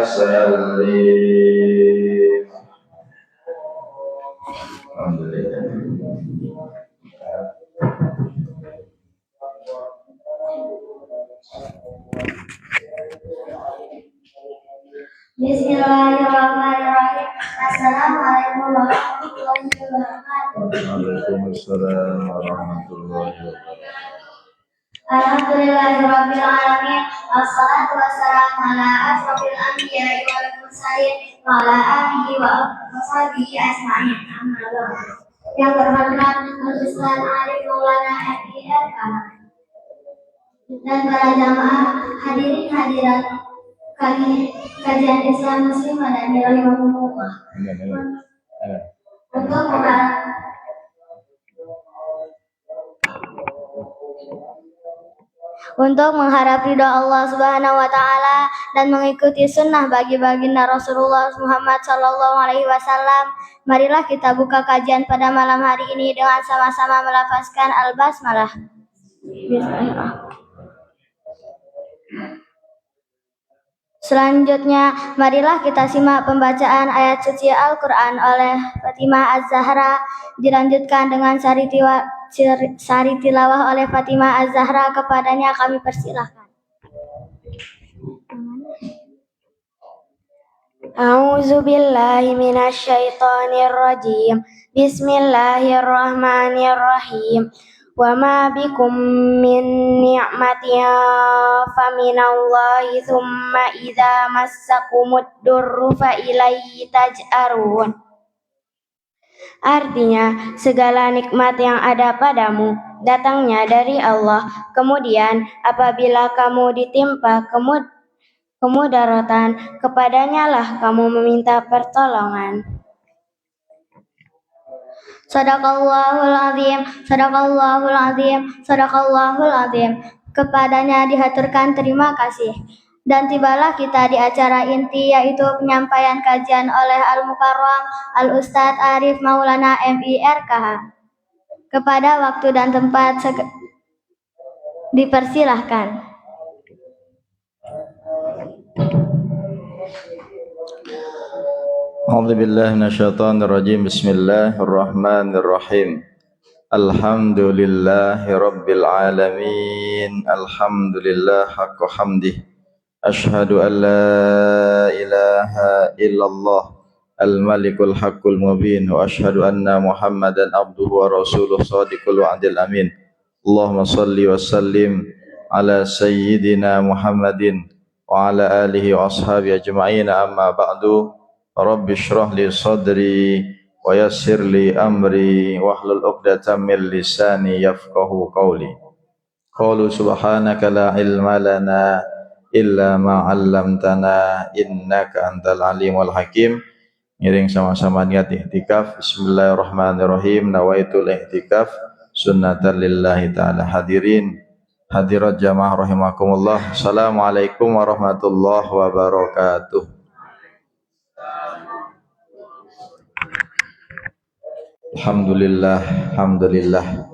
سلم. الحمد لله. Bismillahirrahmanirrahim. Assalamualaikum warahmatullahi wabarakatuh. Waalaikumsalam warahmatullahi wabarakatuh. Alhamdulillahirabbil alamin. Wassalatu wassalamu ala asrofil anbiya'i wal mursalin wa ala alihi wa sahbihi ajma'in. Amma ba'du. Yang terhormat Ustaz Arif Maulana FIRK dan para jamaah hadirin hadirat kajian Islam Muslim dan rahimahumullah. Untuk mengharap ridha Allah Subhanahu wa taala dan mengikuti sunnah bagi baginda Rasulullah Muhammad sallallahu alaihi wasallam, marilah kita buka kajian pada malam hari ini dengan sama-sama melafazkan al-basmalah. Bismillahirrahmanirrahim. Selanjutnya, marilah kita simak pembacaan ayat suci Al-Quran oleh Fatimah Az-Zahra, dilanjutkan dengan sari tilawah oleh Fatimah Az-Zahra. Kepadanya kami persilahkan. A'udzu billahi minasy syaithanir rajim. Bismillahirrahmanirrahim. Wa ma bikum min ni'matin faminallahi tsumma idza massakumud durru fa ilaihi taj'arun. Artinya, segala nikmat yang ada padamu datangnya dari Allah. Kemudian apabila kamu ditimpa kemudaratan, kepadanya lah kamu meminta pertolongan. Sadaqallahul azim, sadaqallahul azim, sadaqallahul azim. Kepadanya dihaturkan terima kasih. Dan tibalah kita di acara inti, yaitu penyampaian kajian oleh Al-Mukarram Al-Ustadz Arif Maulana MIRKH. Kepada waktu dan tempat dipersilahkan. A'udzu billahi minasyaitonir rajim. Bismillahirrahmanirrahim. Alhamdulillahi rabbil alamin. Alhamdulillah haqqa hamdih. Asyhadu an la ilaha illallah al-malikul haqqul mubin wa asyhadu anna Muhammadan abduhu wa rasuluh shadiqul wa'dil amin. Allahumma shalli wa sallim ala sayyidina Muhammadin wa ala alihi wa ashabihi ajma'in. Amma ba'du. Rabbi shrah li sadri wa yassir li amri wahlul 'uqdatam min lisani yafqahu qawli. Qalu subhanaka la ilma lana illa ma 'allamtana innaka antal alimul hakim. Ngiring sama-sama niat i'tikaf. Bismillahirrahmanirrahim. Nawaitul i'tikaf sunnatan lillahi ta'ala. Hadirin hadirat jamaah rahimakumullah. Assalamualaikum warahmatullahi wabarakatuh. Alhamdulillah, alhamdulillah.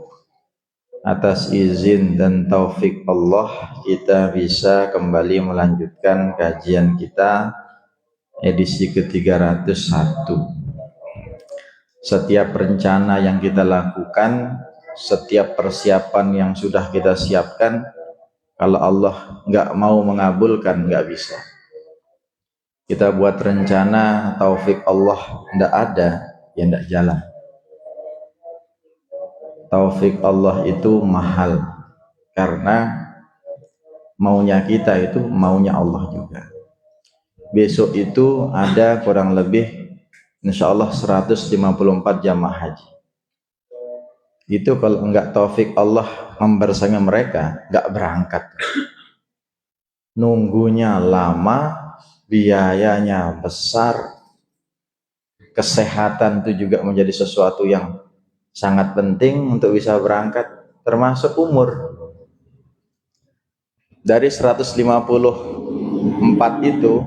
Atas izin dan taufik Allah, kita bisa kembali melanjutkan kajian kita edisi ke-301. Setiap rencana yang kita lakukan, setiap persiapan yang sudah kita siapkan, kalau Allah nggak mau mengabulkan, nggak bisa. Kita buat rencana, taufik Allah nggak ada, ya nggak jalan. Taufik Allah itu mahal, karena maunya kita itu maunya Allah juga. Besok itu ada kurang lebih insya Allah 154 jamaah haji. Itu kalau enggak taufik Allah membersama mereka, enggak berangkat. Nunggunya lama, biayanya besar, kesehatan itu juga menjadi sesuatu yang sangat penting untuk bisa berangkat, termasuk umur. Dari 154 itu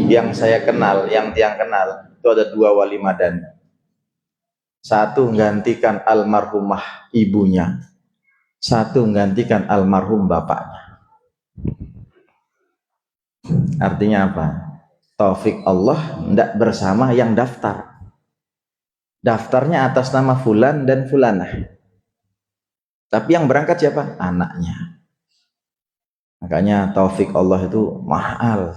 yang saya kenal, yang tiang kenal, itu ada 2 wali madani. Satu menggantikan almarhumah ibunya, satu menggantikan almarhum bapaknya. Artinya apa? Taufik Allah tidak bersama yang daftar. Daftarnya atas nama fulan dan fulanah. Tapi yang berangkat siapa? Anaknya. Makanya taufik Allah itu mahal.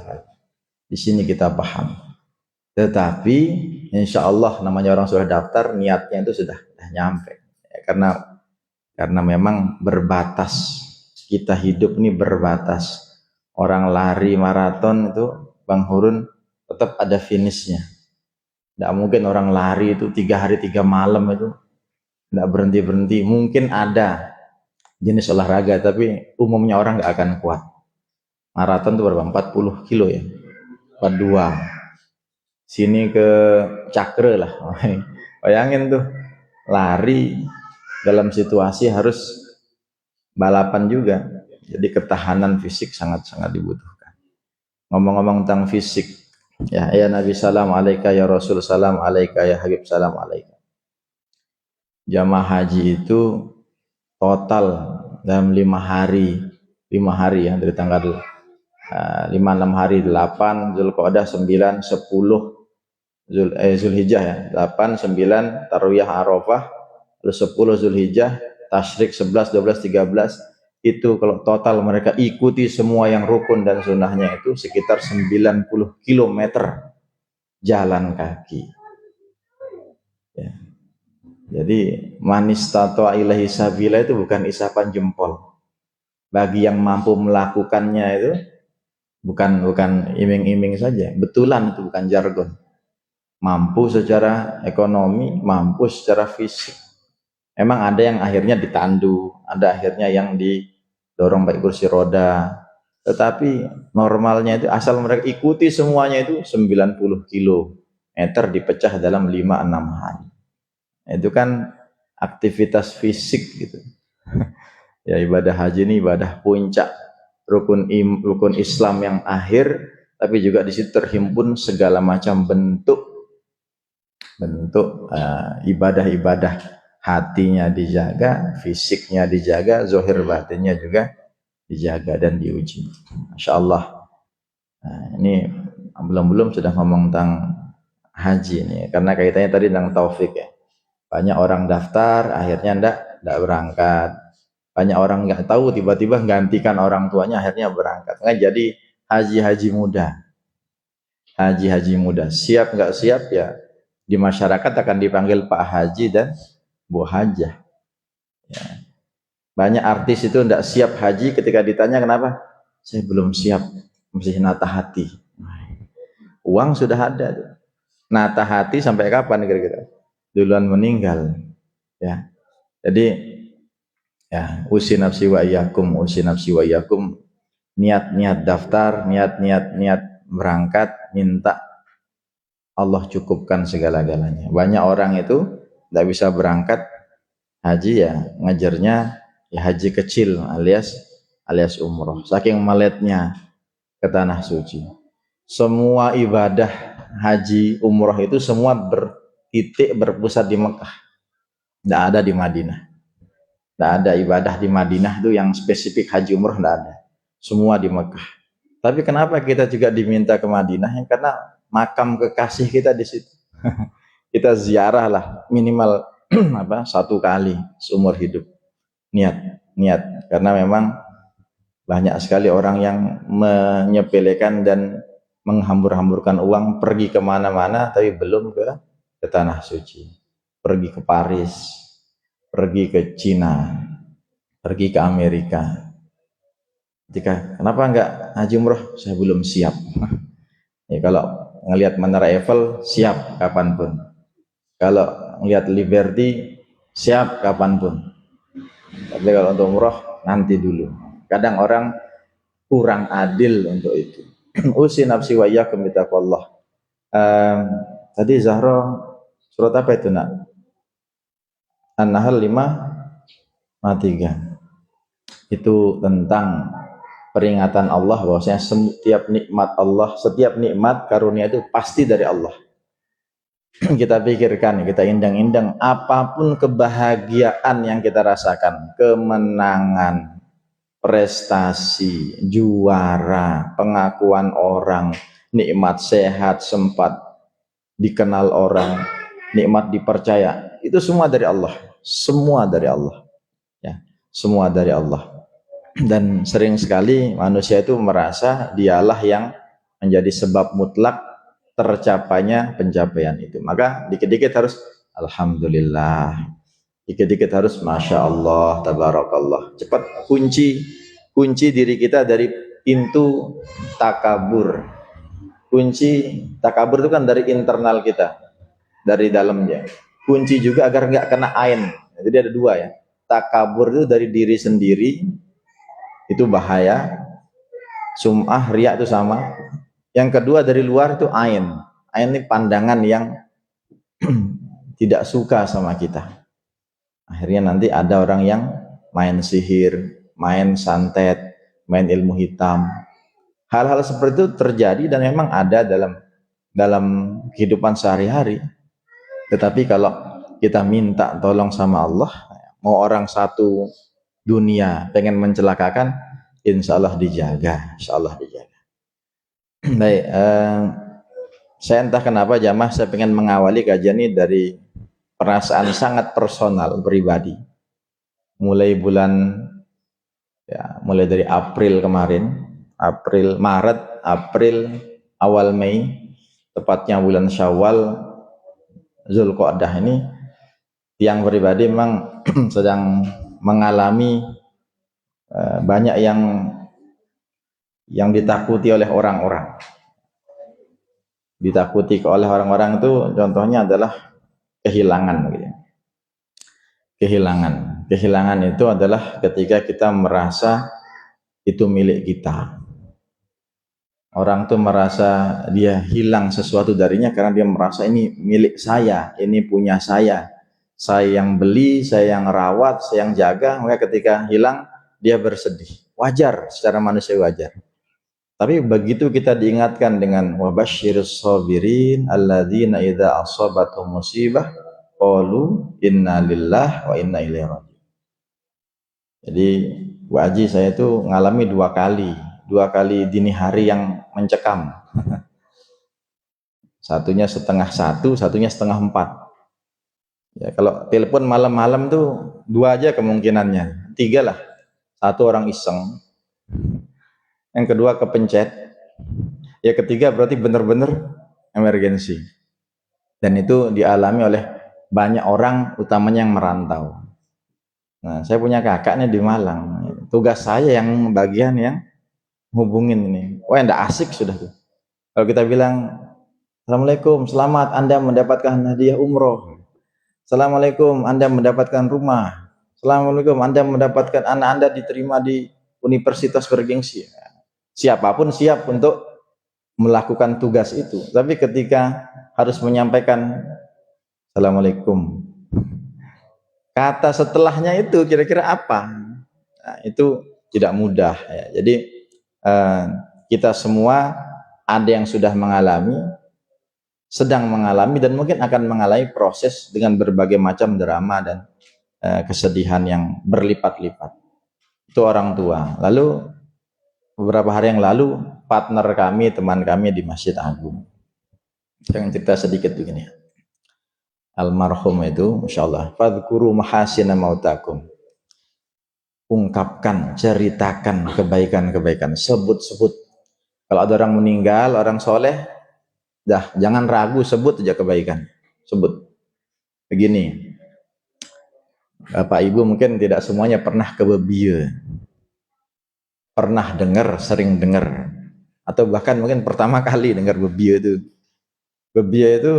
Di sini kita paham. Tetapi insya Allah namanya orang sudah daftar, niatnya itu sudah nyampe. Karena memang berbatas. Kita hidup ini berbatas. Orang lari maraton itu, Bang Hurun, tetap ada finishnya. Tidak mungkin orang lari itu 3 hari 3 malam itu tidak berhenti-berhenti. Mungkin ada jenis olahraga, tapi umumnya orang nggak akan kuat. Maraton itu berapa? 40 kilo ya? 42. Sini ke Cakre lah. Bayangin tuh, lari dalam situasi harus balapan juga. Jadi ketahanan fisik sangat-sangat dibutuhkan. Ngomong-ngomong tentang fisik, ya Nabi salam alaika, ya Rasul salam alaika, ya Habib salam alaika. Jamaah haji itu total dalam 5 hari ya, dari tanggal 5-6 hari, 8 Zulqa'dah, 9 10 Zulhijjah ya, 8 9 Tarwiyah Arafah, lalu 10 Zulhijjah, Tasyrik 11 12 13. Itu kalau total mereka ikuti semua yang rukun dan sunnahnya itu sekitar 90 km jalan kaki ya. Jadi manis tato ilahi sabila itu bukan isapan jempol. Bagi yang mampu melakukannya itu bukan iming-iming saja, betulan, itu bukan jargon. Mampu secara ekonomi, mampu secara fisik. Emang ada yang akhirnya ditandu, ada akhirnya yang didorong pakai kursi roda. Tetapi normalnya itu asal mereka ikuti semuanya itu 90 km dipecah dalam 5-6 hari. Itu kan aktivitas fisik gitu. Ya, ibadah haji ini ibadah puncak, rukun Islam yang akhir, tapi juga di situ terhimpun segala macam bentuk ibadah-ibadah. Hatinya dijaga, fisiknya dijaga, zahir batinnya juga dijaga dan diuji. Masya Allah. Nah, ini belum sudah ngomong tentang haji ini, karena kaitannya tadi tentang taufik ya. Banyak orang daftar, akhirnya enggak berangkat. Banyak orang nggak tahu, tiba-tiba gantikan orang tuanya, akhirnya berangkat. Nah, jadi haji muda. Haji muda. Siap nggak siap ya, di masyarakat akan dipanggil Pak Haji dan Bu Hajah. Ya. Banyak artis itu enggak siap haji, ketika ditanya kenapa? Saya belum siap, masih nata hati. Uang sudah ada. Nata hati sampai kapan kira-kira? Duluan meninggal. Ya. Jadi ya, usi nafsi wa iyyakum, niat daftar, niat berangkat, minta Allah cukupkan segala-galanya. Banyak orang itu tidak bisa berangkat haji ya, ngajarnya ya haji kecil alias umroh. Saking meletnya ke tanah suci. Semua ibadah haji umroh itu semua berpusat di Mekah. Tidak ada di Madinah. Tidak ada ibadah di Madinah itu yang spesifik haji umroh, tidak ada. Semua di Mekah. Tapi kenapa kita juga diminta ke Madinah? Ya, karena makam kekasih kita di situ. Kita ziarah lah minimal 1 kali seumur hidup. Niat. Karena memang banyak sekali orang yang menyepelekan dan menghambur-hamburkan uang pergi kemana-mana, tapi belum ke tanah suci. Pergi ke Paris, pergi ke Cina, pergi ke Amerika. Kenapa enggak haji umroh? Saya belum siap. Ya, kalau ngelihat Menara Eiffel, siap kapanpun. Kalau ngelihat Liberty, siap kapanpun. Tapi kalau untuk umroh, nanti dulu. Kadang orang kurang adil untuk itu. Usi nafsi wa iyyakum bitaqwallah. Tadi Zahra surat apa itu nak? An-Nahl 5:3. Itu tentang peringatan Allah bahwasanya setiap nikmat Allah, setiap nikmat karunia itu pasti dari Allah. Kita pikirkan, kita indang-indang, apapun kebahagiaan yang kita rasakan, kemenangan, prestasi, juara, pengakuan orang, nikmat sehat, sempat dikenal orang, nikmat dipercaya, itu semua dari Allah. Semua dari Allah. Ya, semua dari Allah. Dan sering sekali manusia itu merasa dialah yang menjadi sebab mutlak tercapainya pencapaian itu. Maka dikit-dikit harus alhamdulillah, dikit-dikit harus masya Allah, tabarakallah. Cepat kunci diri kita dari pintu takabur. Kunci takabur itu kan dari internal kita, dari dalamnya. Kunci juga agar nggak kena ain. Jadi ada dua ya. Takabur itu dari diri sendiri, itu bahaya. Sum'ah, riya itu sama. Yang kedua dari luar itu ain. Ain ini pandangan yang tidak suka sama kita. Akhirnya nanti ada orang yang main sihir, main santet, main ilmu hitam. Hal-hal seperti itu terjadi dan memang ada dalam kehidupan sehari-hari. Tetapi kalau kita minta tolong sama Allah, mau orang satu dunia pengen mencelakakan, insya Allah dijaga, insya Allah dijaga. Baik, saya entah kenapa jamaah saya pengen mengawali kajian ini dari perasaan sangat personal pribadi. Mulai dari April kemarin, Maret, April, awal Mei, tepatnya bulan Syawal, Zulqa'dah ini, yang pribadi memang sedang mengalami banyak yang ditakuti oleh orang-orang. Ditakuti oleh orang-orang itu contohnya adalah kehilangan. Kehilangan itu adalah ketika kita merasa itu milik kita. Orang tuh merasa dia hilang sesuatu darinya karena dia merasa ini milik saya, ini punya saya yang beli, saya yang rawat, saya yang jaga. Maka ketika hilang dia bersedih, wajar, secara manusia wajar. Tapi begitu kita diingatkan dengan wabasyirus sabirin alladzina idza asabatuhum musibah qalu inna lillahi wa inna ilaihi raji'un. Jadi Bu Haji, saya itu ngalami dua kali dini hari yang mencekam. Satunya setengah 1, satunya setengah 4. Ya, kalau telepon malam-malam tuh 2 aja kemungkinannya, 3 lah. 1 orang iseng, yang kedua kepencet, ya ketiga berarti benar-benar emergensi. Dan itu dialami oleh banyak orang, utamanya yang merantau. Nah, saya punya kakaknya di Malang. Tugas saya yang bagian yang hubungin ini. Wah, enggak asik sudah tuh. Kalau kita bilang, Assalamualaikum, selamat Anda mendapatkan hadiah umroh. Assalamualaikum, Anda mendapatkan rumah. Assalamualaikum, Anda mendapatkan anak Anda diterima di universitas bergengsi. Siapapun siap untuk melakukan tugas itu. Tapi ketika harus menyampaikan Assalamualaikum, kata setelahnya itu kira-kira apa? Nah, itu tidak mudah ya. Jadi kita semua ada yang sudah mengalami, sedang mengalami, dan mungkin akan mengalami proses dengan berbagai macam drama dan kesedihan yang berlipat-lipat. Itu orang tua. Lalu beberapa hari yang lalu partner kami, teman kami di Masjid Agung, saya cerita sedikit begini. Almarhum itu, Masya Allah, fadhkuru mahasina mautakum. Ungkapkan, ceritakan kebaikan-kebaikan, sebut-sebut. Kalau ada orang meninggal, orang soleh, dah jangan ragu, sebut aja kebaikan, sebut. Begini, Bapak Ibu mungkin tidak semuanya pernah ke Bebieu, pernah dengar, sering dengar, atau bahkan mungkin pertama kali dengar Bebieu itu. Bebieu itu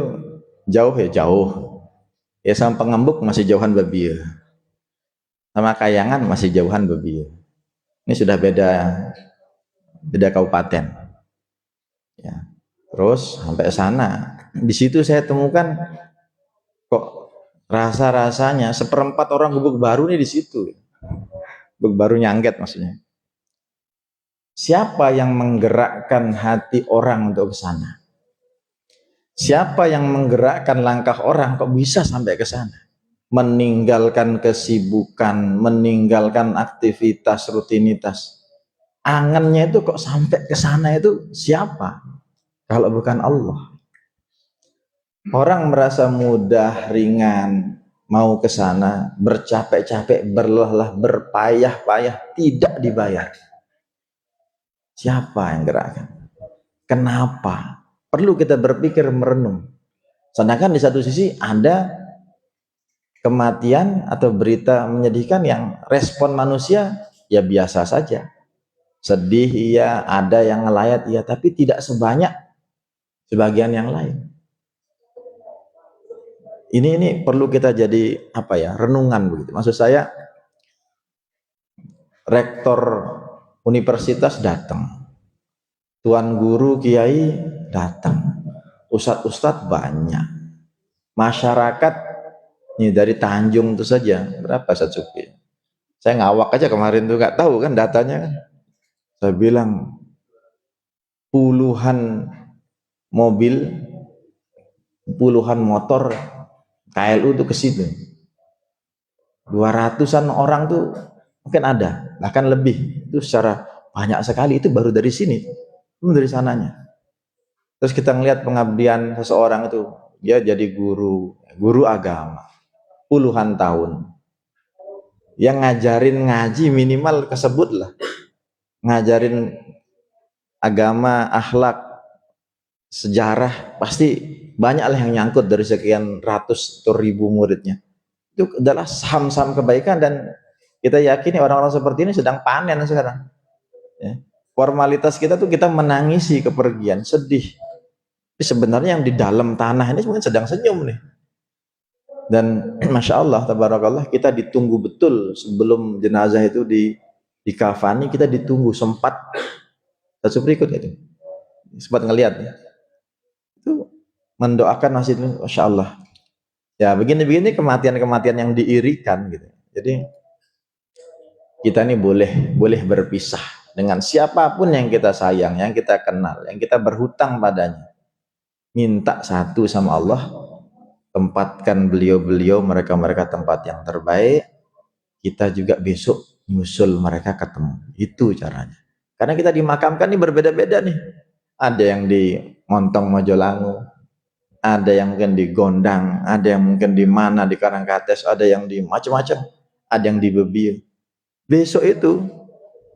jauh ya, jauh. Ya sama Pengembuk masih jauhan Bebieu. Sama Kayangan masih jauhan Bebieu. Ini sudah beda kabupaten. Ya. Terus sampai sana, di situ saya temukan kok rasa-rasanya seperempat orang Gubuk Baru nih di situ. Gubuk Baru Nyangget maksudnya. Siapa yang menggerakkan hati orang untuk ke sana? Siapa yang menggerakkan langkah orang kok bisa sampai ke sana? meninggalkan kesibukan, meninggalkan aktivitas rutinitas. Angannya itu kok sampai ke sana itu siapa? Kalau bukan Allah. Orang merasa mudah, ringan, mau ke sana, bercapek-capek, berlelah, berpayah-payah, tidak dibayar. Siapa yang gerakkan? Kenapa? Perlu kita berpikir, merenung. Sedangkan di satu sisi ada kematian atau berita menyedihkan yang respon manusia ya biasa saja. Sedih iya, ada yang ngelayat iya, tapi tidak sebanyak sebagian yang lain. Ini perlu kita jadi apa ya, renungan begitu. Maksud saya, rektor universitas datang, tuan guru kiai datang, ustadz banyak, masyarakat nih dari Tanjung itu saja berapa Satsuki? Saya ngawak aja kemarin tuh, nggak tahu kan datanya kan. Saya bilang puluhan mobil, puluhan motor KLU tuh ke situ. 200-an orang tuh mungkin ada, bahkan lebih. Itu secara banyak sekali, itu baru dari sini, belum dari sananya. Terus kita ngelihat pengabdian seseorang itu, dia jadi guru agama, puluhan tahun. Yang ngajarin ngaji minimal kesebut lah. Ngajarin agama, akhlak, sejarah, pasti banyak lah yang nyangkut dari sekian ratus atau ribu muridnya. Itu adalah saham-saham kebaikan, dan kita yakini orang-orang seperti ini sedang panen sekarang. Ya. Formalitas kita tuh kita menangisi kepergian, sedih. Tapi sebenarnya yang di dalam tanah ini mungkin sedang senyum nih. Dan Masya Allah, tabarakallah, kita ditunggu betul sebelum jenazah itu dikafani, kita ditunggu sempat. Satu berikut itu sempat ngelihat ya. Itu mendoakan masih itu, Masya Allah. Ya begini-begini kematian-kematian yang diirikan gitu. Jadi kita ini boleh berpisah dengan siapapun yang kita sayang, yang kita kenal, yang kita berhutang padanya. Minta satu sama Allah, tempatkan beliau-beliau, mereka-mereka tempat yang terbaik. Kita juga besok nyusul mereka ketemu. Itu caranya. Karena kita dimakamkan ini berbeda-beda nih. Ada yang di Montong Mojolangu, ada yang mungkin di Gondang, ada yang mungkin di mana di Karangkates, ada yang di macam-macam, ada yang di Bebiu. Besok itu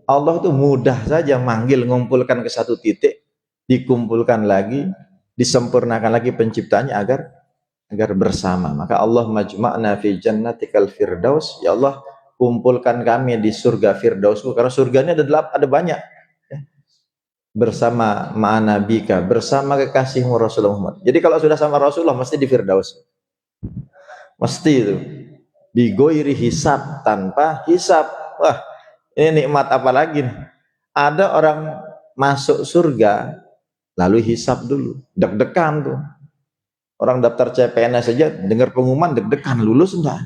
Allah tuh mudah saja manggil, ngumpulkan ke satu titik, dikumpulkan lagi, disempurnakan lagi penciptanya agar bersama. Maka Allah majma'na fi jannatikal firdaus, ya Allah kumpulkan kami di surga firdausmu, karena surganya ada banyak. Bersama ma'anabika, bersama kekasihmu Rasulullah Muhammad. Jadi kalau sudah sama Rasulullah mesti di firdaus. Mesti itu. Bigoiri hisab, tanpa hisab. Wah, ini nikmat apa lagi nih? Ada orang masuk surga lalu hisab dulu, deg-degan tuh. Orang daftar CPNS saja dengar pengumuman deg-degan, lulus enggak?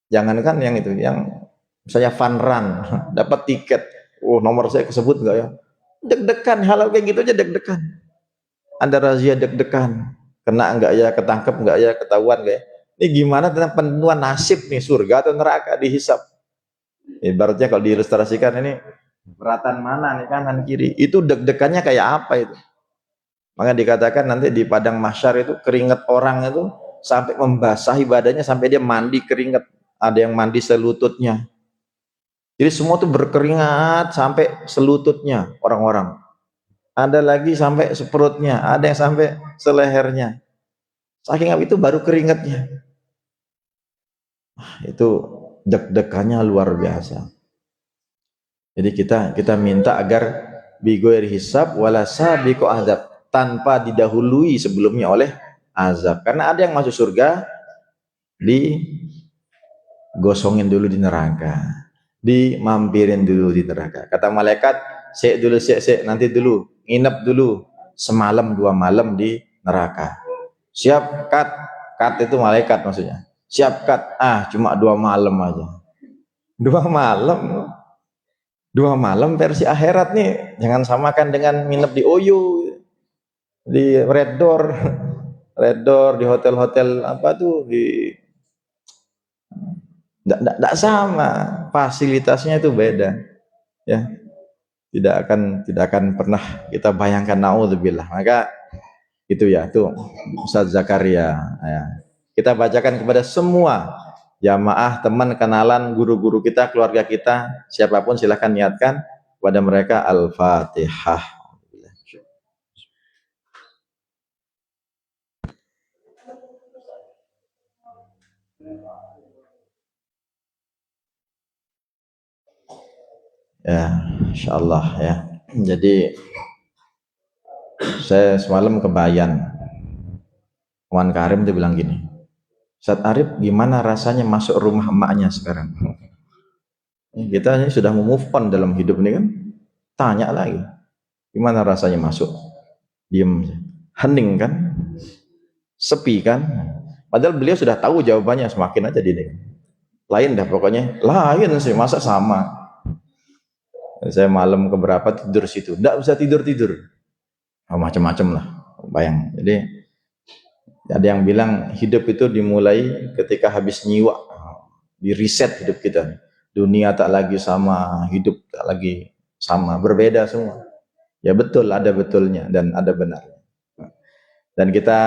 Jangankan yang itu, yang misalnya fun run, dapat tiket, oh nomor saya kesebut enggak ya? Deg-degan, hal kayak gitu aja deg-degan. Ada razia deg-degan, kena enggak ya, ketangkep enggak ya, ketahuan enggak ya? Ini gimana tentang penentuan nasib nih, surga atau neraka, dihisab. Ibaratnya kalau diilustrasikan ini, beratan mana nih, kanan kiri, itu deg-degannya kayak apa itu? Maka dikatakan nanti di padang mahsyar itu keringat orang itu sampai membasahi badannya, sampai dia mandi keringat. Ada yang mandi selututnya. Jadi semua tuh berkeringat sampai selututnya orang-orang. Ada lagi sampai seperutnya, ada yang sampai selehernya. Saking itu baru keringatnya. Itu deg-degannya luar biasa. Jadi kita minta agar bigoir hisab wala sabiqu adab, tanpa didahului sebelumnya oleh azab. Karena ada yang masuk surga digosongin dulu di neraka, dimampirin dulu di neraka. Kata malaikat, sek dulu, sek nanti dulu, nginep dulu semalam 2 malam di neraka. Siap cut itu malaikat maksudnya. Siap cut, cuma 2 malam aja. 2 malam versi akhirat nih, jangan samakan dengan nginep di Oyo, di Red Door, di hotel-hotel apa tuh, di Tidak sama, fasilitasnya itu beda, ya. Tidak akan pernah kita bayangkan, naudzubillah. Maka itu ya, tuh Ustaz Zakaria, ya. Kita bacakan kepada semua jamaah, teman, kenalan, guru-guru kita, keluarga kita, siapapun silahkan niatkan kepada mereka Al-Fatihah. Ya, insyaallah ya. Jadi saya semalam ke Bayan, Wan Karim dia bilang gini, Ustaz Arif, gimana rasanya masuk rumah emaknya sekarang? Kita ini sudah move on dalam hidup ini kan, tanya lagi, gimana rasanya masuk? Diem, hening kan, sepi kan. Padahal beliau sudah tahu jawabannya, semakin aja dia lain dah pokoknya, lain sih, masa sama. Saya malam keberapa tidur situ, tidak bisa tidur, macam-macam lah, bayang. Jadi ada yang bilang hidup itu dimulai ketika habis nyiwa, di reset hidup kita. Dunia tak lagi sama, hidup tak lagi sama, berbeda semua. Ya betul, ada betulnya dan ada benarnya. Dan kita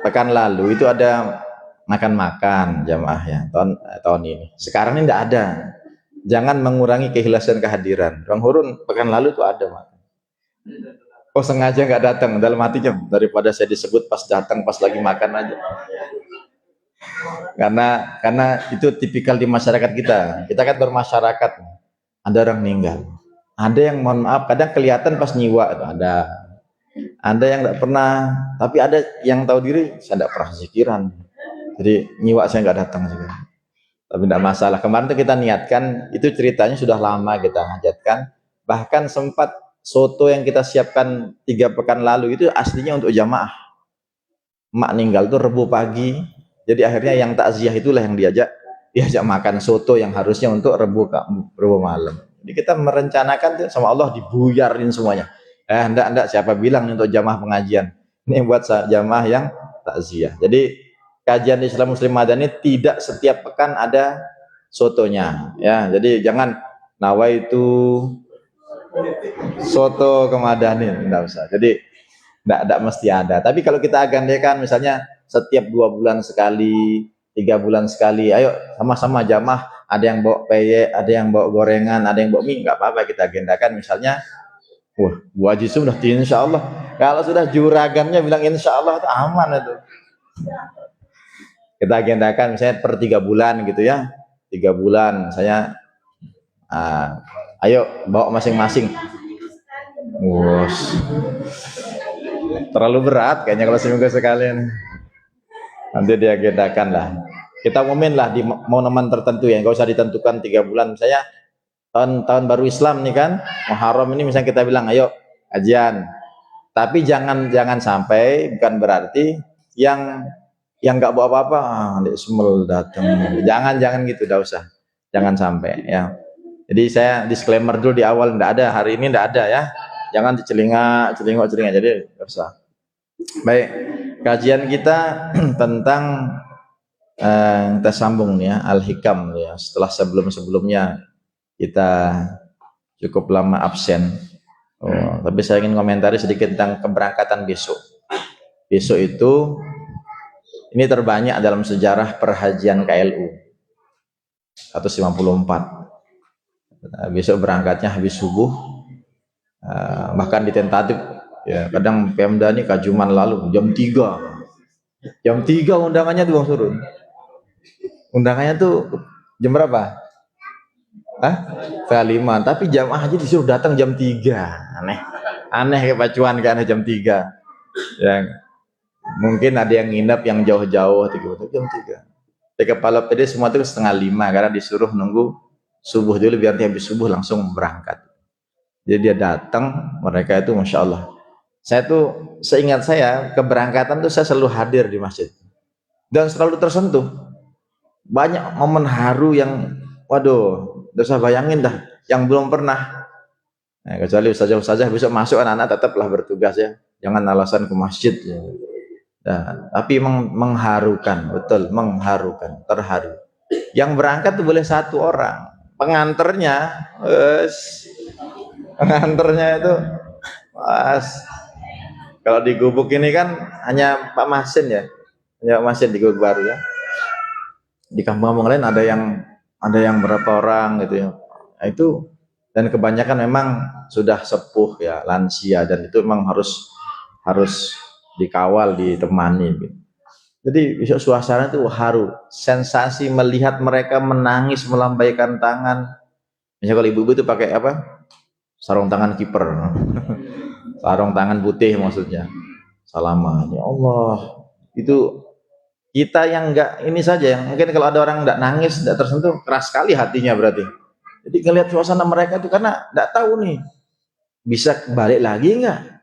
pekan lalu itu ada makan-makan jamaah ya, tahun ini. Sekarang ini tidak ada. Jangan mengurangi keikhlasan kehadiran. Bang Hurun pekan lalu itu ada makan. Oh sengaja nggak datang, dalam hatinya daripada saya disebut pas datang pas lagi makan aja. Karena itu tipikal di masyarakat kita. Kita kan bermasyarakat. Ada orang meninggal. Ada yang mohon maaf kadang kelihatan pas nyiwa itu ada. Ada yang tidak pernah, tapi ada yang tahu diri saya tidak pernah zikiran. Jadi nyiwa saya nggak datang juga. Tapi tidak masalah. Kemarin itu kita niatkan, itu ceritanya sudah lama kita hajatkan. Bahkan sempat soto yang kita siapkan 3 pekan lalu itu aslinya untuk jamaah. Mak meninggal itu Rebu pagi. Jadi akhirnya yang takziah itulah yang diajak makan soto yang harusnya untuk Rebu malam. Jadi kita merencanakan itu sama Allah dibuyarin semuanya. Enggak, siapa bilang untuk jamaah pengajian? Ini buat jamaah yang takziah. Jadi kajian Islam Muslim Madani tidak setiap pekan ada sotonya, ya. Jadi jangan nawaitu soto ke Madani, enggak usah. Jadi enggak mesti ada. Tapi kalau kita agendakan misalnya setiap 2 bulan sekali, 3 bulan sekali, ayo sama-sama jamaah, ada yang bawa peyek, ada yang bawa gorengan, ada yang bawa mie, enggak apa-apa kita agendakan misalnya. Bu Haji sudah insya Allah. Kalau sudah juragannya bilang insya Allah itu aman itu. Kita agendakan misalnya per 3 bulan gitu ya. 3 bulan saya ayo bawa masing-masing. Terlalu berat kayaknya kalau seminggu sekali. Nanti diagendakan lah. Kita umumin lah di momen tertentu ya, nggak usah ditentukan 3 bulan. Misalnya tahun baru Islam nih kan, Muharram ini misalnya kita bilang ayo kajian. Tapi jangan sampai, bukan berarti yang nggak bawa apa-apa, semel datang. Jangan gitu, enggak usah. Jangan sampai ya. Jadi saya disclaimer dulu di awal, enggak ada hari ini, enggak ada ya. Jangan celingak, jadi enggak usah. Baik, kajian kita tentang kita sambung ya, Al-Hikam ya. Setelah sebelumnya kita cukup lama absen. Tapi saya ingin komentari sedikit tentang keberangkatan besok. Besok itu ini terbanyak dalam sejarah perhajian KLU 154. Besok berangkatnya habis subuh, bahkan ditentatif ya, kadang Pemda ini kajuman lalu jam 3 undangannya tuh Bang Surun. Undangannya tuh jam berapa? Setengah 5, tapi jamaah aja disuruh datang jam 3. Aneh kepacuan kan jam 3. Ya, mungkin ada yang nginep yang jauh-jauh jam 3. Di kepala PD semua itu setengah 5 karena disuruh nunggu subuh dulu biar dia habis subuh langsung berangkat. Jadi dia datang, mereka itu Masya Allah. Saya tuh seingat saya keberangkatan tuh saya selalu hadir di masjid dan selalu tersentuh. Banyak momen haru yang waduh, udah saya bayangin dah yang belum pernah. Nah, kecuali ustazah besok masuk anak-anak tetaplah bertugas ya. Jangan alasan ke masjid ya. Nah, tapi mengharukan, betul, mengharukan, terharu. Yang berangkat tuh boleh 1 orang. Pengantarnya, pengantarnya itu, mas, kalau di Gubuk ini kan hanya Pak Masin ya, hanya Pak Masin di Gubuk Baru ya. Di kampung-kampung lain ada yang berapa orang gitu ya. Nah, itu, dan kebanyakan memang sudah sepuh ya, lansia, dan itu memang harus dikawal, ditemani gitu. Jadi besok suasana itu haru, sensasi melihat mereka menangis, melambaikan tangan. Misalnya kalau ibu-ibu itu pakai apa? Sarung tangan kiper, sarung tangan putih maksudnya. Salaman, ya Allah, itu kita yang enggak ini saja, yang mungkin kalau ada orang enggak nangis, enggak tersentuh, keras sekali hatinya berarti. Jadi ngelihat suasana mereka itu, karena enggak tahu nih bisa balik lagi enggak.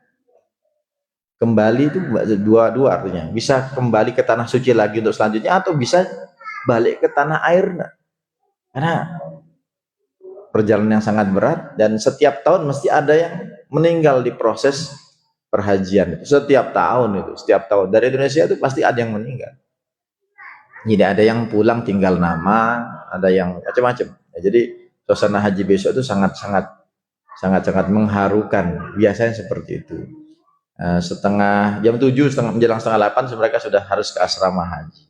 Kembali itu dua artinya, bisa kembali ke tanah suci lagi untuk selanjutnya, atau bisa balik ke tanah air enggak. Karena perjalanan yang sangat berat, dan setiap tahun mesti ada yang meninggal di proses perhajian. Setiap tahun dari Indonesia itu pasti ada yang meninggal. Jadi ada yang pulang tinggal nama, ada yang macam-macam. Ya, jadi suasana haji besok itu sangat mengharukan. Biasanya seperti itu. Jam 7, menjelang setengah 8 mereka sudah harus ke asrama haji.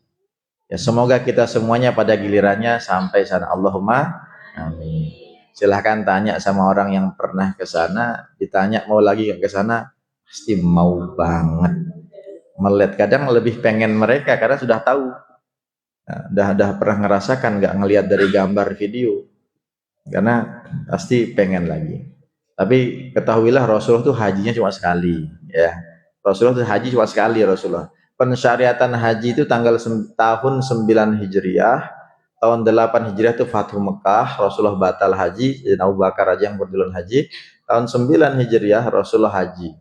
Ya, semoga kita semuanya pada gilirannya sampai sana. Allahumma amin. Silahkan tanya sama orang yang pernah ke sana, ditanya mau lagi ke sana, pasti mau banget. Melihat kadang lebih pengen mereka karena sudah tahu. Nah, udah pernah ngerasakan, nggak ngelihat dari gambar video, karena pasti pengen lagi. Tapi ketahuilah Rasulullah tuh hajinya cuma sekali, ya. Rasulullah tuh haji cuma sekali. Rasulullah pensyariatan haji itu tahun 9 Hijriah, tahun 8 Hijriah itu Fathu Mekah, Rasulullah batal haji, dan Abu Bakar aja yang berduluan haji. Tahun 9 Hijriah Rasulullah haji,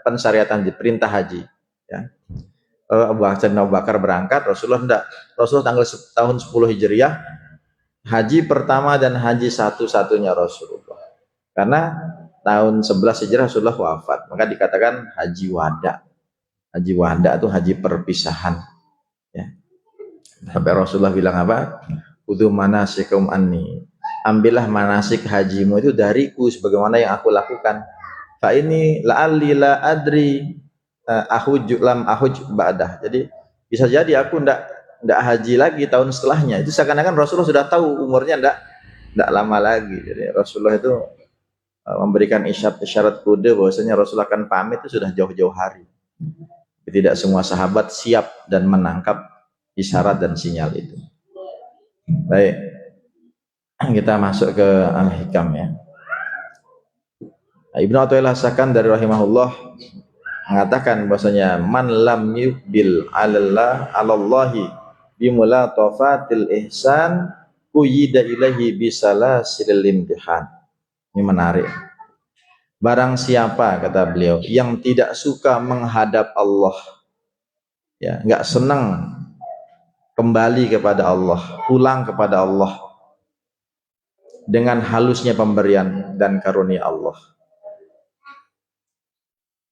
pensyariatan perintah haji, ya. Abu Bakar berangkat, Rasulullah enggak. Rasulullah tahun 10 Hijriah haji pertama dan haji satu-satunya Rasulullah. Karena tahun 11 Hijriah Rasulullah wafat, maka dikatakan haji wada. Haji wada itu haji perpisahan, ya. Sampai Rasulullah bilang apa? Udu manasikum anni. Ambillah manasik hajimu itu dariku sebagaimana yang aku lakukan. Fa ini la'alli la adri ahuj ba'dah. Jadi bisa jadi aku ndak haji lagi tahun setelahnya. Itu seakan-akan Rasulullah sudah tahu umurnya ndak lama lagi. Jadi Rasulullah itu memberikan isyarat kode bahwasanya Rasulullah akan pamit itu sudah jauh-jauh hari. Tidak semua sahabat siap dan menangkap isyarat dan sinyal itu. Baik, kita masuk ke Al-Hikam ya. Ibnu Athaillah Sakan dari rahimahullah mengatakan bahwasanya man lam yuqbil alallahi bimulatafatil ihsan kuyida ilahi bisalasil imtihan. Ini menarik. Barang siapa, kata beliau, yang tidak suka menghadap Allah, ya, nggak senang kembali kepada Allah, pulang kepada Allah dengan halusnya pemberian dan karunia Allah,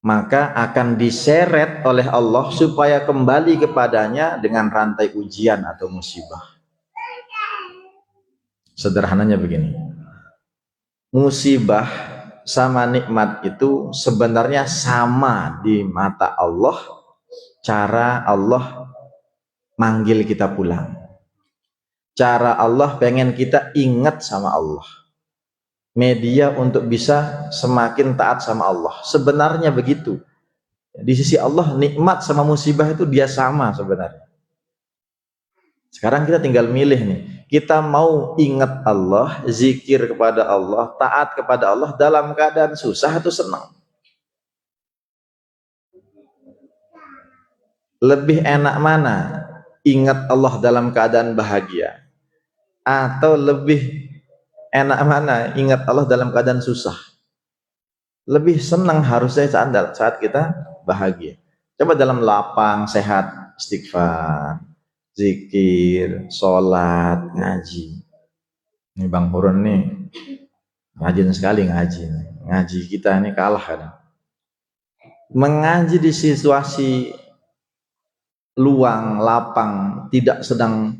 maka akan diseret oleh Allah supaya kembali kepadanya dengan rantai ujian atau musibah. Sederhananya begini, musibah sama nikmat itu sebenarnya sama di mata Allah. Cara Allah manggil kita pulang, cara Allah pengen kita ingat sama Allah, media untuk bisa semakin taat sama Allah. Sebenarnya begitu. Di sisi Allah nikmat sama musibah itu dia sama sebenarnya. Sekarang kita tinggal milih nih, kita mau ingat Allah, zikir kepada Allah, taat kepada Allah dalam keadaan susah atau senang. Lebih enak mana? Ingat Allah dalam keadaan bahagia, atau lebih enak mana ingat Allah dalam keadaan susah? Lebih senang harusnya saat kita bahagia. Coba dalam lapang, sehat, istighfar, zikir, sholat, ngaji. Ini Bang Hurun nih rajin sekali ngaji. Ngaji kita ini kalah kadang. Mengaji di situasi luang, lapang, tidak sedang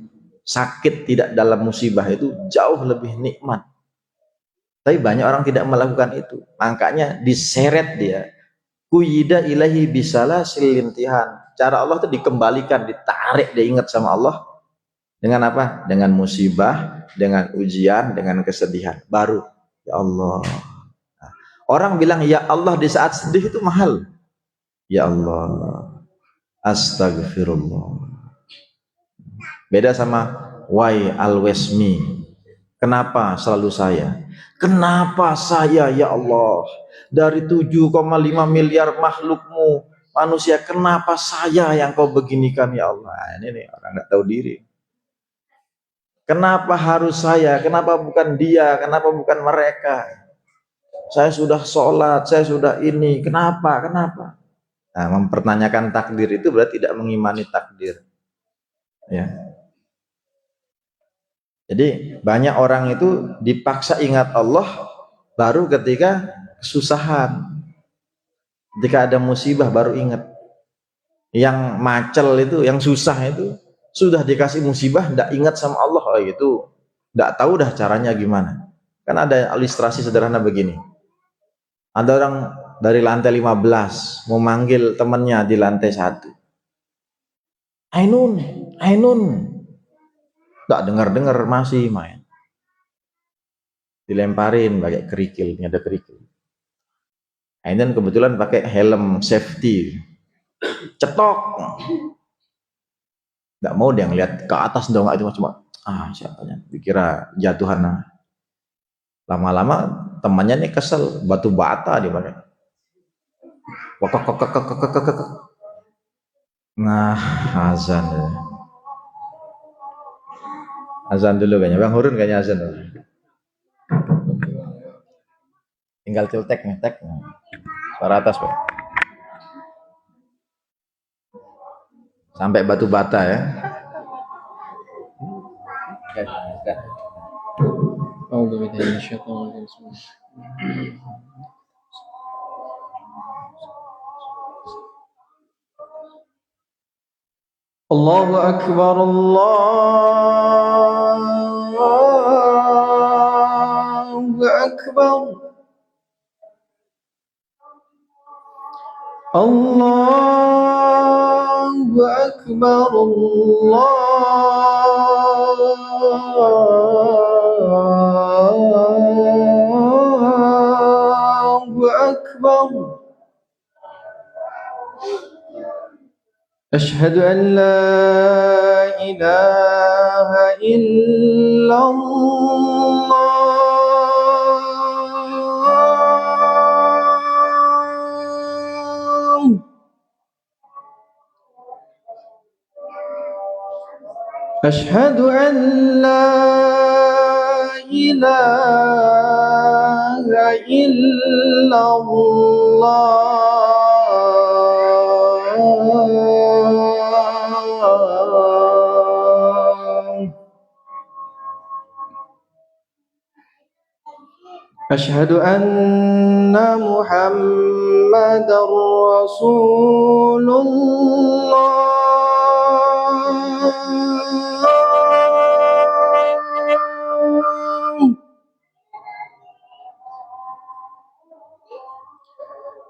sakit tidak dalam musibah itu jauh lebih nikmat. Tapi banyak orang tidak melakukan itu. Makanya diseret dia. Kuyida ilahi bisalah silintihan. Cara Allah itu dikembalikan, ditarik, dia ingat sama Allah. Dengan apa? Dengan musibah, dengan ujian, dengan kesedihan. Baru, ya Allah. Nah, orang bilang ya Allah di saat sedih itu mahal. Ya Allah, astagfirullah. Beda sama why always me. Kenapa selalu saya? Kenapa saya ya Allah? Dari 7,5 miliar makhlukmu manusia, kenapa saya yang kau beginikan ya Allah? Nah, ini nih orang nggak tahu diri. Kenapa harus saya? Kenapa bukan dia? Kenapa bukan mereka? Saya sudah sholat, saya sudah ini. Kenapa? Kenapa? Nah, mempertanyakan takdir itu berarti tidak mengimani takdir. Ya. Jadi banyak orang itu dipaksa ingat Allah baru ketika kesusahan. Ketika ada musibah baru ingat. Yang macel itu, yang susah itu sudah dikasih musibah, tidak ingat sama Allah, oh itu tidak tahu dah caranya gimana. Kan ada ilustrasi sederhana begini. Ada orang dari lantai 15 mau manggil temannya di lantai 1. Ainun, Ainun. Tak dengar-dengar masih main. Dilemparin pakai kerikil, ini ada kerikil. Ainun kebetulan pakai helm safety. Cetok. Nggak mau dia ngeliat ke atas dong, itu cuma siapanya dikira jatuhan. Lama-lama temannya nih kesel, batu bata dia pakai. Nah, azan dulu kayaknya. Bang Hurun kayaknya azan dulu. Tinggal tiltek nih, tek. Suara atas, Pak. Sampai batu bata ya. Allahu Akbar, Allahu Akbar. Allahu Akbar, Allahu Akbar. Asyhadu an la ilaha illallah. Asyhadu an la ilaha illallah. Asyhadu anna Muhammadar Rasulullah.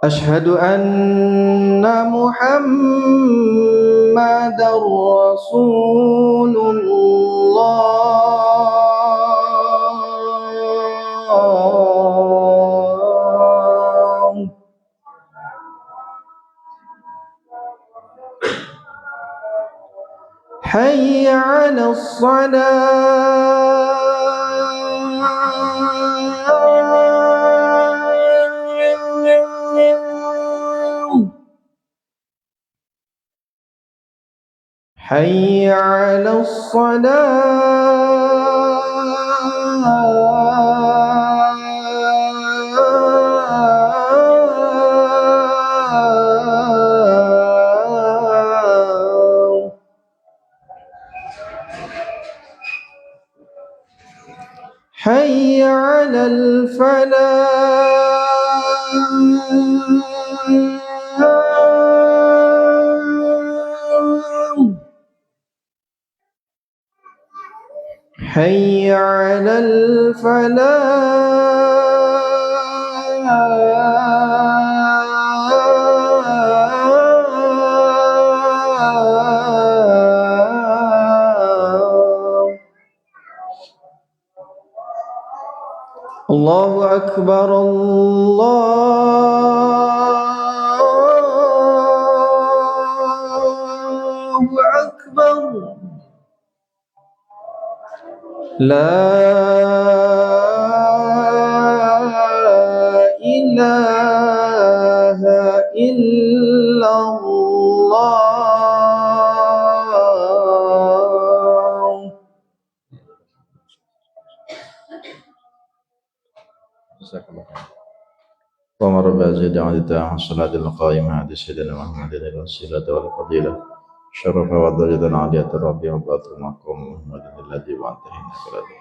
Asyhadu anna Muhammadar Rasulullah. Hayya 'alas salah. Hayya 'alas salah. Hayya 'alal falah. حي على الفلاح الله أكبر الله أكبر لا إله إلا الله اللهم رب هذه الدعوة التامة والصلاة القائمة على سيدنا محمد الوسيلة والفضيلة شرف والدرجة العالية الرفيع وبعث مقام محمد الذي بعثه إنك لديه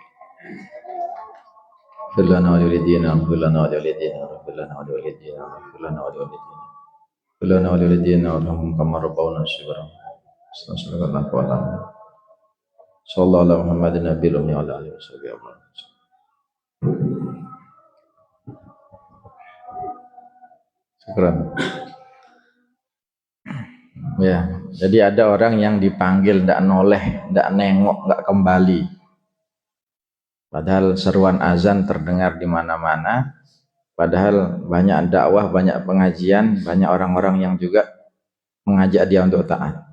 اغفر لنا ولوالدينا اغفر لنا ولوالدينا اغفر لنا ولوالدينا اغفر لنا ولوالدينا اغفر لنا ولوالدينا وارحمهم كما ربونا صغارا استغفر الله وعلى صلى الله على محمد النبي الأمي وعلى آله وصحبه أجمعين. Syukran. Ya, jadi ada orang yang dipanggil ndak noleh, ndak nengok, nggak kembali. Padahal seruan azan terdengar di mana-mana. Padahal banyak dakwah, banyak pengajian, banyak orang-orang yang juga mengajak dia untuk taat.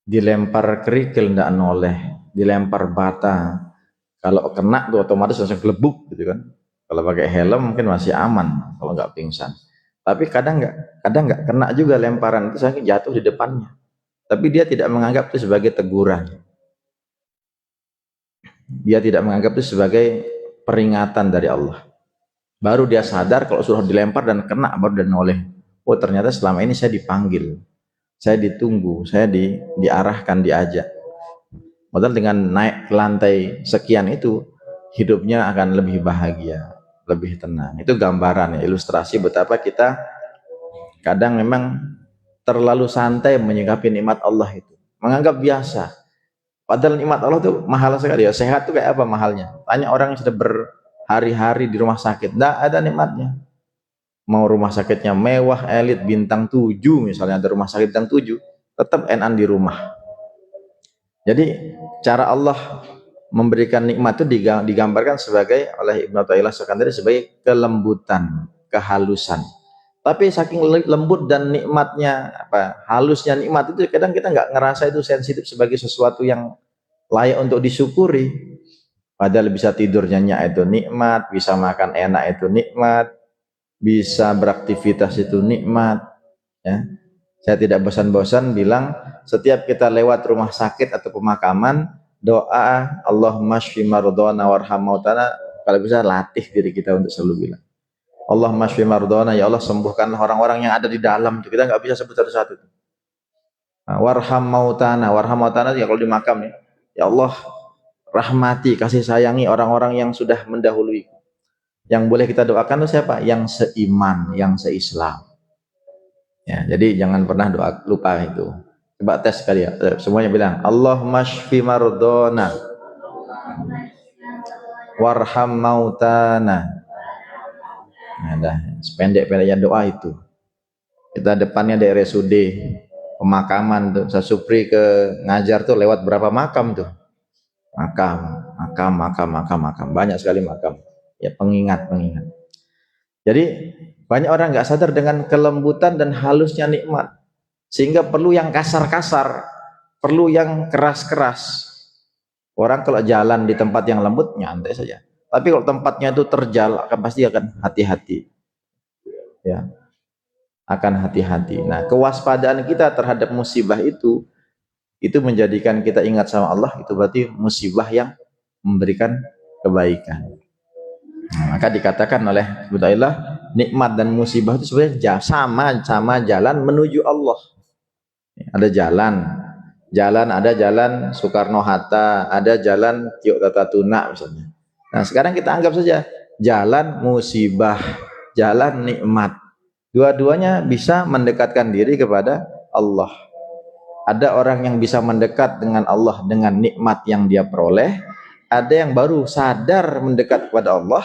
Dilempar kerikil ndak noleh, dilempar bata. Kalau kena tuh otomatis langsung gelebuk gitu kan. Kalau pakai helm mungkin masih aman kalau nggak pingsan. Tapi kadang nggak kena juga lemparan itu, saking jatuh di depannya. Tapi dia tidak menganggap itu sebagai teguran. Dia tidak menganggap itu sebagai peringatan dari Allah. Baru dia sadar kalau sudah dilempar dan kena, baru dia noleh. Oh ternyata selama ini saya dipanggil, saya ditunggu, saya diarahkan, diajak. Padahal dengan naik ke lantai sekian itu, hidupnya akan lebih bahagia, lebih tenang. Itu gambaran ya, ilustrasi betapa kita kadang memang terlalu santai menyikapi nikmat Allah itu, menganggap biasa. Padahal nikmat Allah itu mahal sekali ya. Sehat itu kayak apa mahalnya? Tanya orang yang sudah berhari-hari di rumah sakit, tidak ada nikmatnya. Mau rumah sakitnya mewah, elit, bintang 7 misalnya, ada rumah sakit bintang 7, tetap enak di rumah. Jadi cara Allah memberikan nikmat itu digambarkan sebagai oleh Ibnu Athaillah Sekandari sebagai kelembutan, kehalusan. Tapi saking lembut dan nikmatnya, halusnya nikmat itu, kadang kita nggak ngerasa itu sensitif sebagai sesuatu yang layak untuk disyukuri. Padahal bisa tidur nyenyak itu nikmat, bisa makan enak itu nikmat, bisa beraktivitas itu nikmat. Ya. Saya tidak bosan-bosan bilang setiap kita lewat rumah sakit atau pemakaman, doa Allahumma shfi mardhana warham mautana, kalau bisa latih diri kita untuk selalu bilang Allahumma shfi mardhana, ya Allah sembuhkanlah orang-orang yang ada di dalam. Kita nggak bisa sebut satu-satu. Nah, warham mautana ya kalau di makam ya Allah rahmati, kasih sayangi orang-orang yang sudah mendahului. Yang boleh kita doakan itu siapa? Yang seiman, yang seislam. Ya, jadi jangan pernah lupa itu. Coba tes sekali ya. Semuanya bilang Allahumma shfi mardhana warham mautana. Nah, dah sependek-pendeknya doa itu. Kita depannya di RSUD pemakaman tuh. Saya Supri ke ngajar tuh lewat berapa makam tuh? Makam. Banyak sekali makam. Ya pengingat. Jadi banyak orang nggak sadar dengan kelembutan dan halusnya nikmat, sehingga perlu yang kasar-kasar, perlu yang keras-keras. Orang kalau jalan di tempat yang lembut nyantai saja, tapi kalau tempatnya itu terjal pasti akan hati-hati, ya, akan hati-hati. Nah, kewaspadaan kita terhadap musibah itu menjadikan kita ingat sama Allah. Itu berarti musibah yang memberikan kebaikan. Nah, maka dikatakan oleh Budailah, nikmat dan musibah itu sebenarnya sama jalan menuju Allah. Ada jalan Soekarno-Hatta, ada jalan Tio Tata Tuna misalnya. Nah sekarang kita anggap saja jalan musibah, jalan nikmat. Dua-duanya bisa mendekatkan diri kepada Allah. Ada orang yang bisa mendekat dengan Allah dengan nikmat yang dia peroleh, ada yang baru sadar mendekat kepada Allah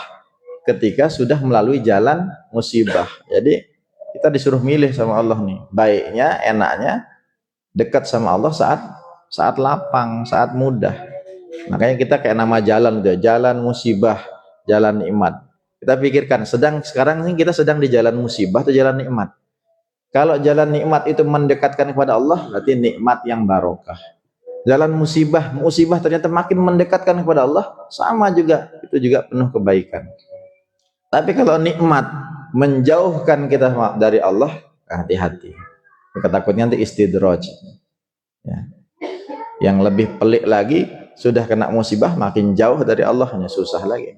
ketika sudah melalui jalan musibah. Jadi kita disuruh milih sama Allah nih, baiknya, enaknya dekat sama Allah saat lapang, saat mudah. Makanya kita kayak nama jalan itu, jalan musibah, jalan nikmat. Kita pikirkan, sekarang ini kita sedang di jalan musibah atau jalan nikmat? Kalau jalan nikmat itu mendekatkan kepada Allah, berarti nikmat yang barokah. Jalan musibah ternyata makin mendekatkan kepada Allah, sama juga, itu juga penuh kebaikan. Tapi kalau nikmat menjauhkan kita dari Allah, hati-hati. Kita takutnya nanti istidraj. Ya. Yang lebih pelik lagi, sudah kena musibah makin jauh dari Allah, hanya susah lagi.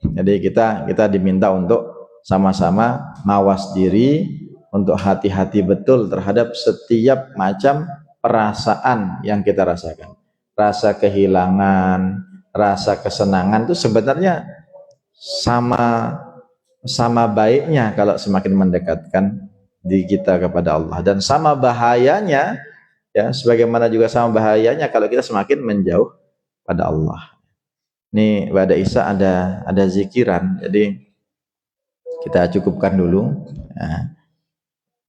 Jadi kita diminta untuk sama-sama mawas diri, untuk hati-hati betul terhadap setiap macam perasaan yang kita rasakan. Rasa kehilangan, rasa kesenangan itu sebenarnya sama baiknya kalau semakin mendekatkan diri kita kepada Allah, dan sama bahayanya, ya, sebagaimana juga sama bahayanya kalau kita semakin menjauh pada Allah. Nih pada Isa ada zikiran, jadi kita cukupkan dulu. Nah,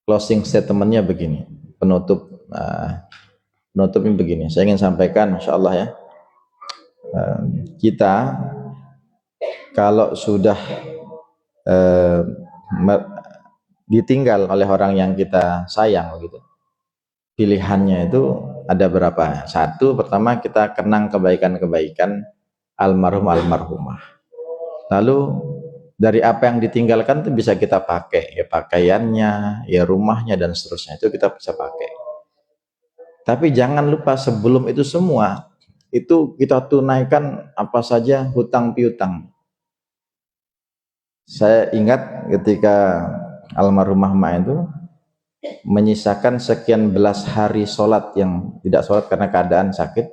closing statementnya begini, penutupnya begini. Saya ingin sampaikan, Masya Allah ya, kita kalau sudah ditinggal oleh orang yang kita sayang gitu, pilihannya itu ada berapa? Satu, pertama kita kenang kebaikan-kebaikan almarhum almarhumah. Lalu dari apa yang ditinggalkan itu bisa kita pakai, ya pakaiannya, ya rumahnya dan seterusnya, itu kita bisa pakai. Tapi jangan lupa sebelum itu semua, itu kita tunaikan apa saja hutang piutang. Saya ingat ketika almarhumah emak itu menyisakan sekian belas hari sholat yang tidak sholat karena keadaan sakit,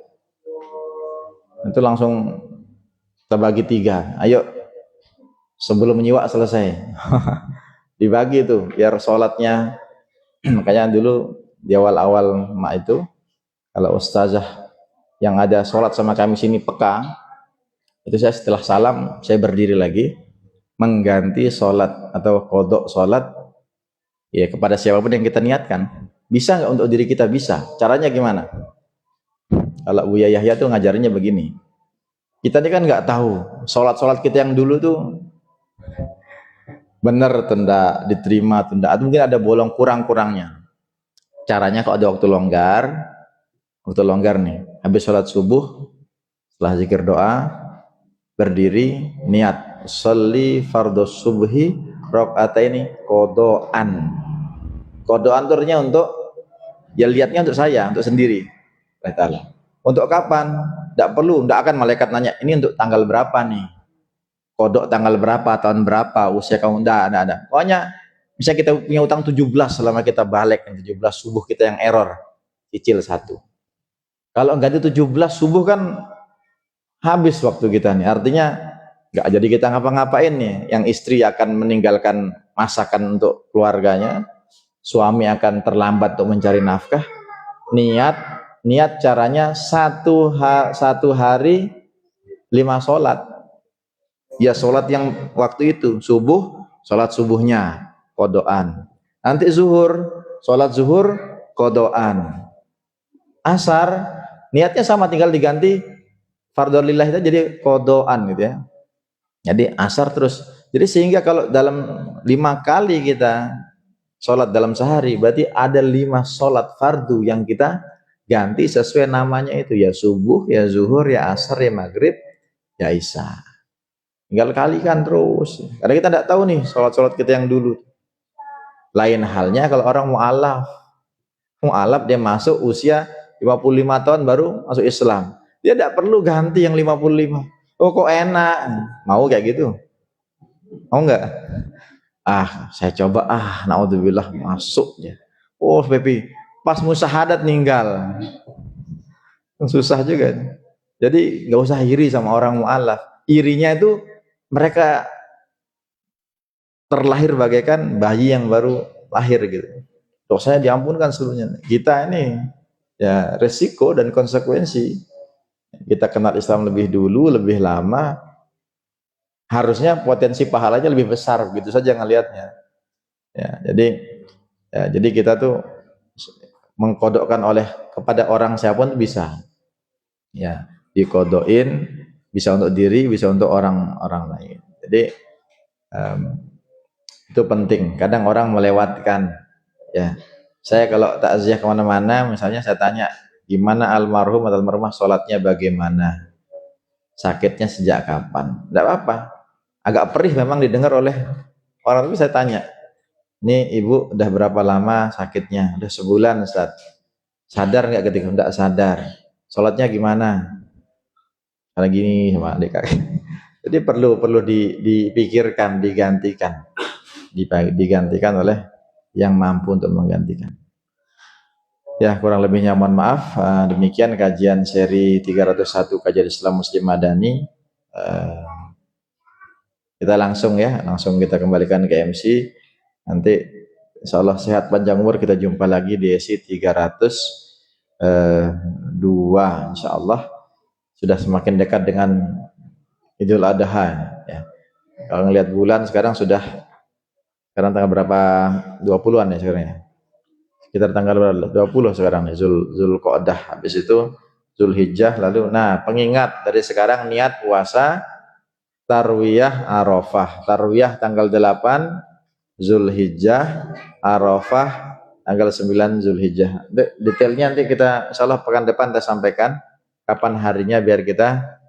itu langsung terbagi 3, ayo sebelum menyiwak selesai dibagi itu biar sholatnya. Makanya dulu di awal-awal emak itu, kalau ustazah yang ada sholat sama kami sini peka, itu saya setelah salam saya berdiri lagi mengganti sholat atau kodok sholat ya kepada siapapun yang kita niatkan. Bisa nggak untuk diri kita? Bisa. Caranya gimana? Kalau Buya Yahya tuh ngajarinnya begini, kita ini kan nggak tahu sholat kita yang dulu tuh bener tenda diterima tenda, atau mungkin ada bolong kurang-kurangnya. Caranya kalau ada waktu longgar nih, habis sholat subuh, setelah zikir doa, berdiri, niat sholli fardhos subhi rakaataini kodoan. Kodoan turnya untuk, ya lihatnya untuk saya, untuk sendiri. Untuk kapan? Tidak perlu, tidak akan malaikat nanya, ini untuk tanggal berapa nih? Kodok tanggal berapa, tahun berapa, usia kamu, enggak. Pokoknya bisa kita punya utang 17 selama kita balik 17 subuh kita yang error, cicil 1. Kalau ganti 17 subuh kan habis waktu kita nih, artinya nggak jadi kita ngapa-ngapain nih. Yang istri akan meninggalkan masakan untuk keluarganya, suami akan terlambat untuk mencari nafkah. Niat caranya satu hari 5 sholat. Ya sholat yang waktu itu, subuh, sholat subuhnya, kodoan. Nanti zuhur, sholat zuhur, kodoan. Asar, niatnya sama, tinggal diganti fardhulillah itu jadi kodoan gitu ya. Jadi asar terus. Jadi sehingga kalau dalam 5 kali kita sholat dalam sehari, berarti ada 5 sholat fardu yang kita ganti sesuai namanya itu, ya subuh, ya zuhur, ya asar, ya maghrib, ya isya. Tinggal kalikan terus, karena kita tidak tahu nih sholat kita yang dulu. Lain halnya kalau orang mu'alaf dia masuk usia 55 tahun baru masuk Islam, dia tidak perlu ganti yang 55. Oh kok enak, mau kayak gitu? Mau nggak? Saya coba, naudzubillah, masuk ya. Oh baby, pas musyahadat ninggal, susah juga. Jadi nggak usah iri sama orang mu'alaf. Irinya itu mereka terlahir bagaikan bayi yang baru lahir gitu. dosanya diampunkan seluruhnya. Kita ini ya resiko dan konsekuensi. Kita kenal Islam lebih dulu, lebih lama, harusnya potensi pahalanya lebih besar, begitu saja ngelihatnya. Jadi kita tuh mengkodokkan oleh kepada orang siapapun bisa. Ya, dikodokin bisa untuk diri, bisa untuk orang lain. Jadi itu penting. Kadang orang melewatkan. Ya, saya kalau takziah kemana-mana, misalnya saya tanya, gimana almarhum atau almarhumah sholatnya bagaimana? Sakitnya sejak kapan? Tidak apa-apa. Agak perih memang didengar oleh orang, tapi saya tanya, ini ibu udah berapa lama sakitnya? Udah sebulan Ustaz. Sadar nggak ketika? Tidak sadar. Sholatnya gimana? Karena gini sama adik kakak. Jadi perlu dipikirkan, digantikan oleh yang mampu untuk menggantikan. Ya, kurang lebihnya mohon maaf. Demikian kajian seri 301 kajian Islam Muslim Madani. Kita langsung kita kembalikan ke MC. Nanti insya Allah sehat panjang umur, kita jumpa lagi di sesi 302 insya Allah. Sudah semakin dekat dengan Idul Adha ya. Kalau ngelihat bulan sekarang sekarang tanggal berapa? 20-an ya sekarang ya. Sekitar tanggal 20 sekarang nih, Zulqa'dah. Habis itu Zulhijjah, lalu pengingat dari sekarang niat puasa Tarwiyah Arafah. Tarwiyah tanggal 8 Zulhijjah, Arafah tanggal 9 Zulhijjah. Detailnya nanti kita insyaallah pekan depan kita sampaikan kapan harinya biar kita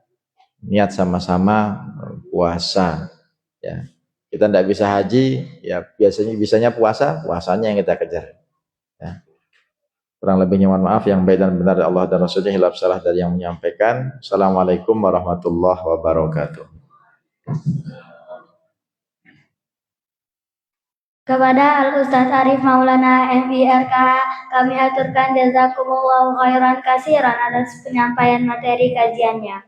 niat sama-sama puasa ya. Kita tidak bisa haji ya, bisanya puasanya yang kita kejar ya. Kurang lebihnya mohon maaf, yang baik dan benar dari Allah dan Rasulnya, hilaf salah dari yang menyampaikan. Assalamualaikum warahmatullahi wabarakatuh. Kepada Al-Ustaz Arif Maulana MIRK, kami aturkan jazakumullahu khairan kasiran atas penyampaian materi kajiannya.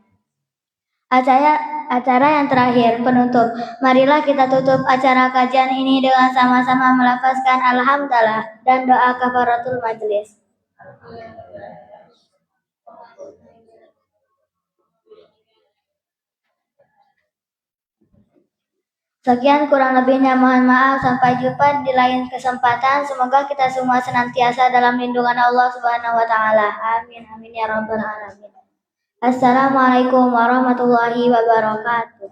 Acara yang terakhir, penutup. Marilah kita tutup acara kajian ini dengan sama-sama melafazkan alhamdulillah dan doa kafaratul majelis. Sekian kurang lebihnya mohon maaf, sampai jumpa di lain kesempatan. Semoga kita semua senantiasa dalam lindungan Allah Subhanahu wa taala. Amin amin ya rabbal alamin. Assalamualaikum warahmatullahi wabarakatuh.